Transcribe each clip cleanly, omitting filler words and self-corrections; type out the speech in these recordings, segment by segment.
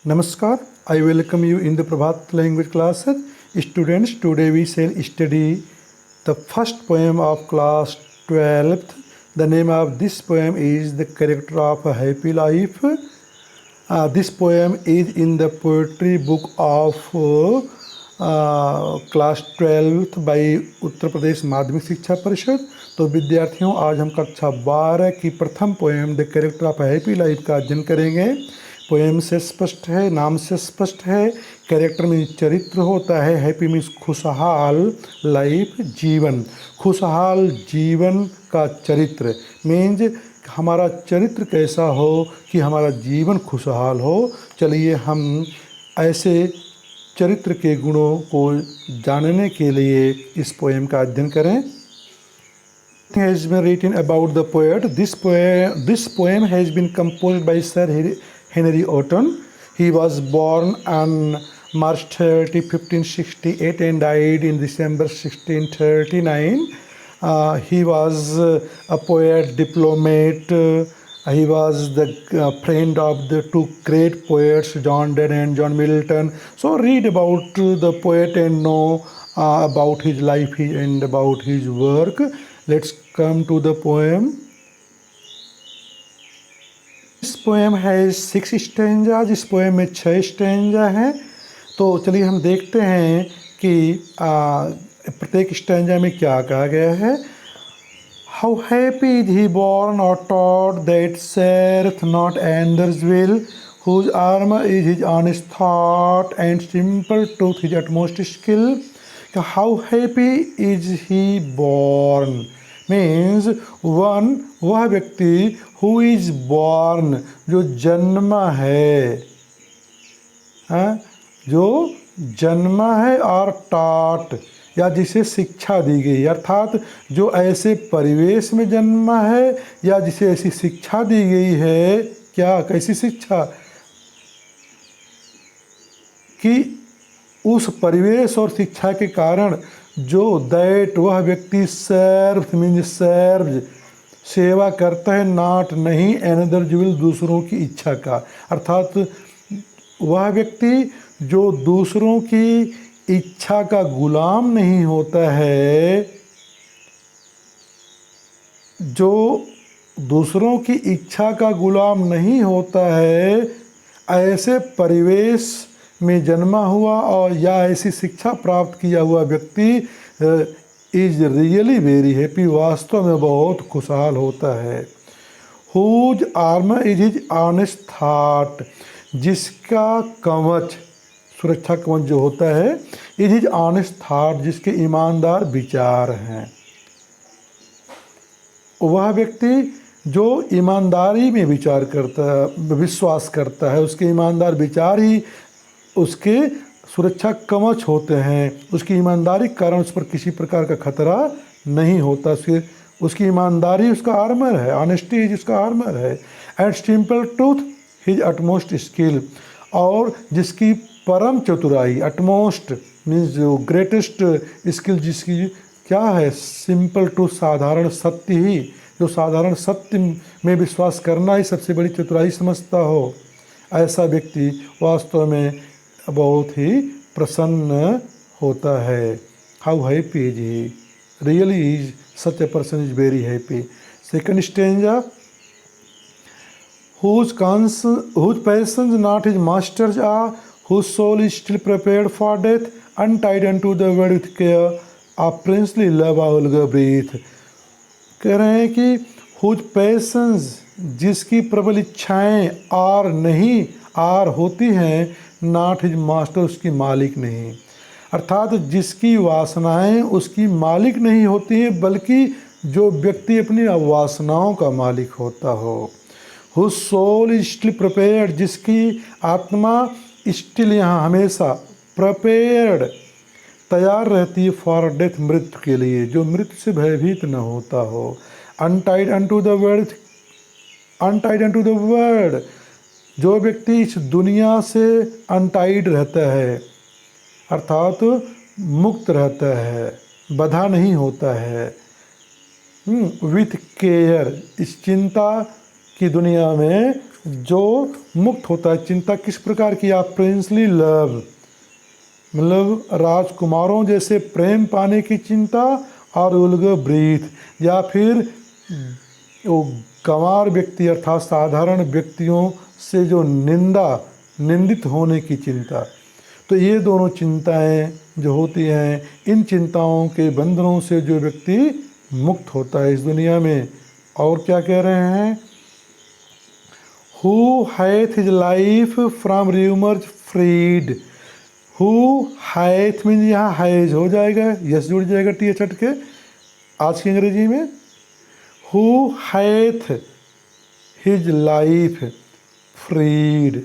Namaskar, I welcome you in the Prabhat language classes. Students, today we shall study the first poem of class 12th. The name of this poem is The Character of a Happy Life. This poem is in the poetry book of class 12th by Uttar Pradesh Madhyamik Shiksha परिषद। तो विद्यार्थियों, आज हम कक्षा 12 की प्रथम poem the character of happy life का अध्ययन करेंगे। पोएम से स्पष्ट है, नाम से स्पष्ट है, कैरेक्टर में चरित्र होता है, हैप्पी मीन्स खुशहाल, लाइफ जीवन, खुशहाल जीवन का चरित्र मीन्स हमारा चरित्र कैसा हो कि हमारा जीवन खुशहाल हो। चलिए हम ऐसे चरित्र के गुणों को जानने के लिए इस पोएम का अध्ययन करें। Has been written about the poet. This poem has been composed by Sir Henry Wotton. He was born on March 30, 1568 and died in December 1639. He was a poet, diplomat. He was the friend of the two great poets, John Donne and John Milton. So read about the poet and know about his life and about his work. Let's come to the poem. This poem has 6 stanzas. इस poem में 6 stanza हैं। तो चलिए हम देखते हैं कि प्रत्येक स्टेंजा में क्या कहा गया है। How happy is he born or taught that saith not another's will, whose armor is his honest thought and simple truth his utmost skill. How happy is he born means one वह व्यक्ति who is born जो जन्मा है, जो जन्मा है, और taught या जिसे शिक्षा दी गई, अर्थात जो ऐसे परिवेश में जन्मा है या जिसे ऐसी शिक्षा दी गई है। क्या कैसी शिक्षा कि उस परिवेश और शिक्षा के कारण जो दैट वह व्यक्ति सर्व मीन्स सर्व सेवा करता है, नॉट नहीं एनदर जुल दूसरों की इच्छा का, अर्थात वह व्यक्ति जो दूसरों की इच्छा का गुलाम नहीं होता है, जो दूसरों की इच्छा का गुलाम नहीं होता है, ऐसे परिवेश में जन्मा हुआ और या ऐसी शिक्षा प्राप्त किया हुआ व्यक्ति इज रियली वेरी हैप्पी, वास्तव में बहुत खुशहाल होता है। Whose armour is his honest thought, जिसका कवच सुरक्षा कवच जो होता है, इज हिज ऑनेस्ट थॉट, जिसके ईमानदार विचार हैं। वह व्यक्ति जो ईमानदारी में विचार करता है, विश्वास करता है, उसके ईमानदार विचार ही उसके सुरक्षा कवच होते हैं। उसकी ईमानदारी के कारण उस पर किसी प्रकार का खतरा नहीं होता। उसकी ईमानदारी उसका आर्मर है, ऑनेस्टी जिसका आर्मर है। And simple truth his utmost skill, और जिसकी परम चतुराई, अटमोस्ट मीन्स जो ग्रेटेस्ट स्किल जिसकी क्या है, सिंपल टू साधारण सत्य ही, जो साधारण सत्य में विश्वास करना ही सबसे बड़ी चतुराई समझता हो, ऐसा व्यक्ति वास्तव में बहुत ही प्रसन्न होता है। How happy is he, really is such a person is very happy. Second stanza, whose passions not his masters are, whose soul is still prepared for death, untied unto the world with care, of princely love a vulgar breath। कह रहे हैं कि whose passions, जिसकी प्रबल इच्छाएं are नहीं, are होती हैं, नॉट हिज मास्टर, उसकी मालिक नहीं, अर्थात जिसकी वासनाएं उसकी मालिक नहीं होती हैं, बल्कि जो व्यक्ति अपनी वासनाओं का मालिक होता हो। Whose soul is still prepared, जिसकी आत्मा स्टिल यहाँ हमेशा प्रिपेयर्ड तैयार रहती है, फॉर डेथ मृत्यु के लिए, जो मृत्यु से भयभीत न होता हो। Untied unto the world, untied unto the world, जो व्यक्ति इस दुनिया से अनटाइड रहता है, अर्थात मुक्त रहता है, बंधा नहीं होता है। विथ केयर, इस चिंता की दुनिया में जो मुक्त होता है। चिंता किस प्रकार की? आप प्रिंसली लव, मतलब राजकुमारों जैसे प्रेम पाने की चिंता, और उलग ब्रीथ, या फिर वो गंवार व्यक्ति अर्थात साधारण व्यक्तियों से जो निंदित होने की चिंता। तो ये दोनों चिंताएं जो होती हैं, इन चिंताओं के बंधनों से जो व्यक्ति मुक्त होता है इस दुनिया में। और क्या कह रहे हैं? Who hath his life from rumours freed. Who hath mean यहाँ हैज हो जाएगा, यस जुड़ जाएगा टी एच हट के आज की अंग्रेजी में। Who hath his life freed,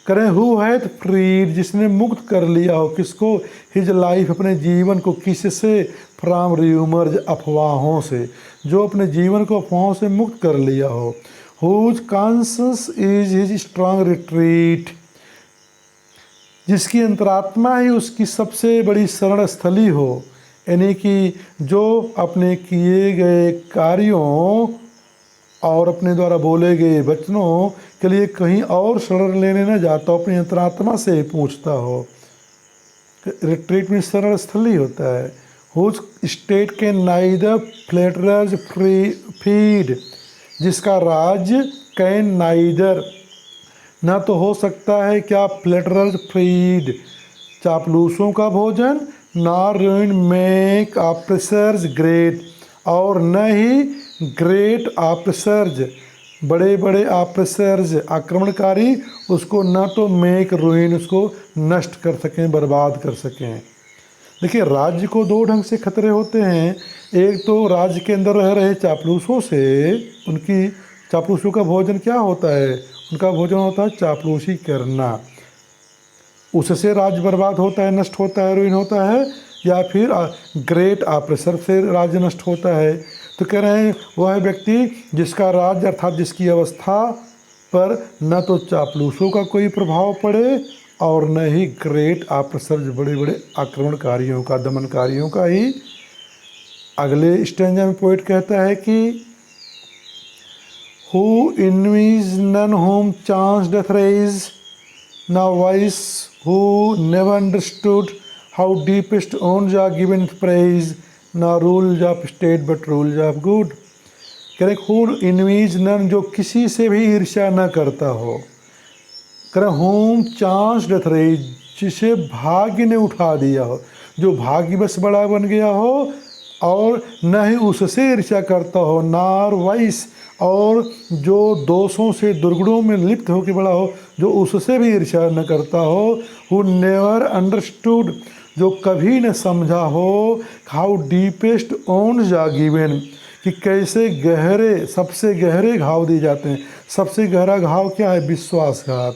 करें हु हैथ फ्रीड, जिसने मुक्त कर लिया हो किसको? हिज लाइफ, अपने जीवन को। किससे? फ्रॉम र्यूमर्स, अफवाहों से, जो अपने जीवन को अफवाहों से मुक्त कर लिया हो। Whose conscience is his strong retreat, जिसकी अंतरात्मा ही उसकी सबसे बड़ी शरण स्थली हो, यानी कि जो अपने किए गए कार्यों और अपने द्वारा बोले गए वचनों के लिए कहीं और शरण लेने न जाता हो, अपनी अंतरात्मा से पूछता हो। रिट्रीट में शरण स्थली होता है। हुज स्टेट के नाइदर फ्लेटरर्स फीड, जिसका राज्य कैन नाइदर, ना तो हो सकता है क्या? फ्लेटरर्स फीड, चापलूसों का भोजन, नॉर रुइन मेक ऑप्रेसर्स ग्रेट, और न ही ग्रेट ऑप्रेसर्स, बड़े बड़े ऑप्रेसर्स आक्रमणकारी उसको न तो मेक रुइन, उसको नष्ट कर सकें, बर्बाद कर सकें। देखिए, राज्य को दो ढंग से खतरे होते हैं। एक तो राज्य के अंदर रह रहे चापलूसों से, उनकी चापलूसों का भोजन क्या होता है? उनका भोजन होता है चापलूसी करना, उससे राज्य बर्बाद होता है, नष्ट होता है, रुइन होता है। या फिर ग्रेट ऑप्रेसर से राज्य नष्ट होता है। तो कह रहे हैं वह व्यक्ति जिसका राज्य अर्थात जिसकी अवस्था पर न तो चापलूसों का कोई प्रभाव पड़े और न ही ग्रेट ऑप्रेसर, बड़े बड़े आक्रमणकारियों का, दमनकारियों का ही। अगले स्टेंजा में पोइट कहता है कि Who envies none whom chance doth raise, now wise who never understood how deepest owns are given praise, now rules of state but rules of good। करें who envies none, जो किसी से भी ईर्ष्या न करता हो। करें whom chance doth raise, जिसे भाग्य ने उठा दिया हो, जो भाग्य बस बड़ा बन गया हो, और न ही उससे ईर्ष्या करता हो। नार वाइस, और जो दोषों से दुर्गुणों में लिप्त होकर बड़ा हो, जो उससे भी ईर्ष्या न करता हो। हु नेवर अंडरस्टूड, जो कभी न समझा हो। How deepest wounds are given, कि कैसे गहरे, सबसे गहरे घाव दिए जाते हैं। सबसे गहरा घाव क्या है? विश्वासघात।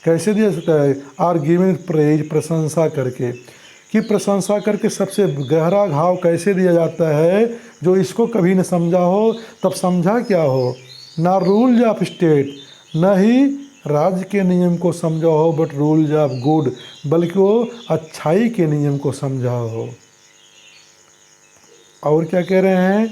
कैसे दिया जाता है? आर गिवन प्रेज, प्रशंसा करके। कि प्रशंसा करके सबसे गहरा घाव कैसे दिया जाता है? जो इसको कभी न समझा हो, तब समझा क्या हो? ना रूल्स ऑफ स्टेट, न ही राज्य के नियम को समझा हो, बट रूल्स ऑफ गुड, बल्कि वो अच्छाई के नियम को समझा हो। और क्या कह रहे हैं?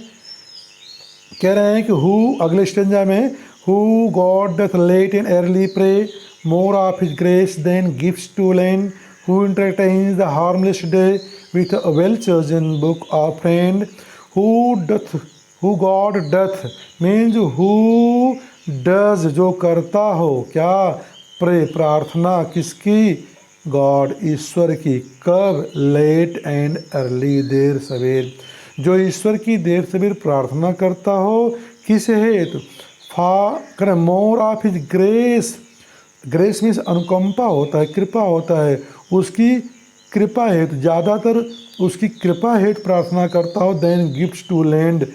कह रहे हैं कि हु, अगले स्टेंजा में, who God doth late in early pray, more of his grace than gifts to lend, who entertains the harmless day with a well-chosen book of friend, who God doth means who does, जो करता हो क्या? Pray, प्रार्थना किसकी? God, ईश्वर की। कब? Late and early, देर सवेर। जो ईश्वर की देर सवेर प्रार्थना करता हो, किस हेतु? For more of his grace, grace means अनुकंपा होता है, कृपा होता है, उसकी कृपा हेतु, ज़्यादातर उसकी कृपा हेतु प्रार्थना करता हो। देन गिफ्ट्स टू लैंड,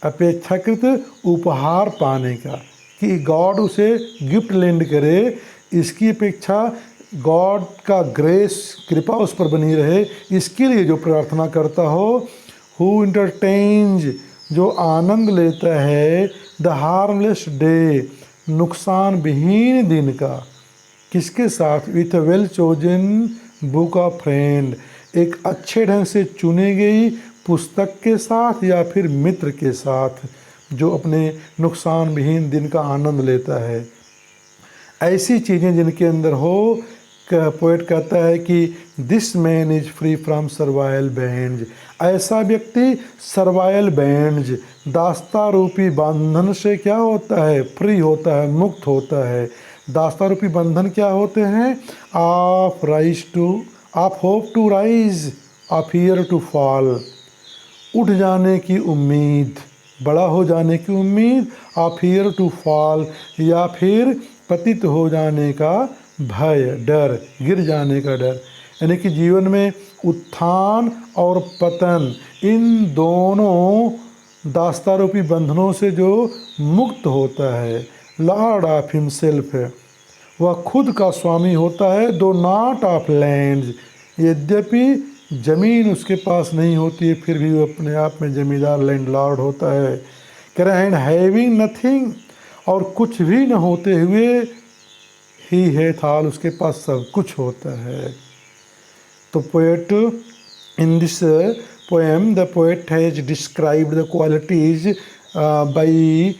अपेक्षाकृत उपहार पाने का, कि गॉड उसे गिफ्ट लैंड करे, इसकी अपेक्षा गॉड का ग्रेस, कृपा उस पर बनी रहे, इसके लिए जो प्रार्थना करता हो। हु इंटरटेन्स, जो आनंद लेता है, द हार्मलेस डे, नुकसान विहीन दिन का। किसके साथ? With well chosen book of friend, एक अच्छे ढंग से चुनी गई पुस्तक के साथ या फिर मित्र के साथ, जो अपने नुकसान विहीन दिन का आनंद लेता है। ऐसी चीज़ें जिनके अंदर हो, पोएट कहता है कि this man is free from survival band, ऐसा व्यक्ति सर्वाइवल बैंड दास्ता रूपी बंधन से क्या होता है, फ्री होता है, मुक्त होता है। दास्ता रूपी बंधन क्या होते हैं, of rise to, of hope to rise, of fear to fall, उठ जाने की उम्मीद, बड़ा हो जाने की उम्मीद, ऑफ फियर टू फॉल, या फिर पतित हो जाने का भय, डर, गिर जाने का डर। यानी कि जीवन में उत्थान और पतन, इन दोनों दास्तारूपी बंधनों से जो मुक्त होता है, लॉर्ड ऑफ हिमसेल्फ है, वह खुद का स्वामी होता है, दो नॉट ऑफ लैंड, यद्यपि ज़मीन उसके पास नहीं होती है फिर भी वो अपने आप में जमींदार, लैंडलॉर्ड होता है। कह रहे हैं हैविंग नथिंग, और कुछ भी न होते हुए ही है थाल, उसके पास सब कुछ होता है। तो poet in this poem, the poet has described the qualities by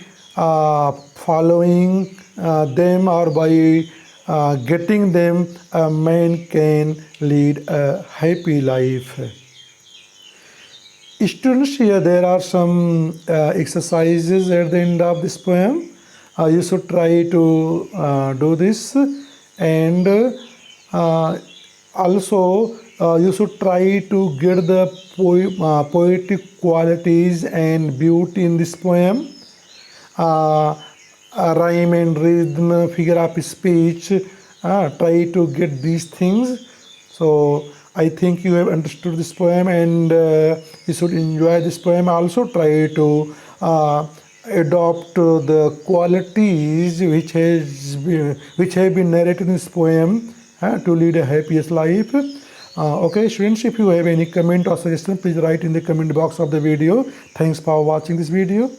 following them, or by getting them, a man can lead a happy life. Students, here there are some exercises at the end of this poem. You should try to do this, and also you should try to get the poetic qualities and beauty in this poem. Rhyme and rhythm, figure of speech, try to get these things. So I think you have understood this poem, and you should enjoy this poem. Also try to adopt the qualities which have been narrated in this poem to lead a happiest life. Okay students, if you have any comment or suggestion, please write in the comment box of the video. Thanks for watching this video.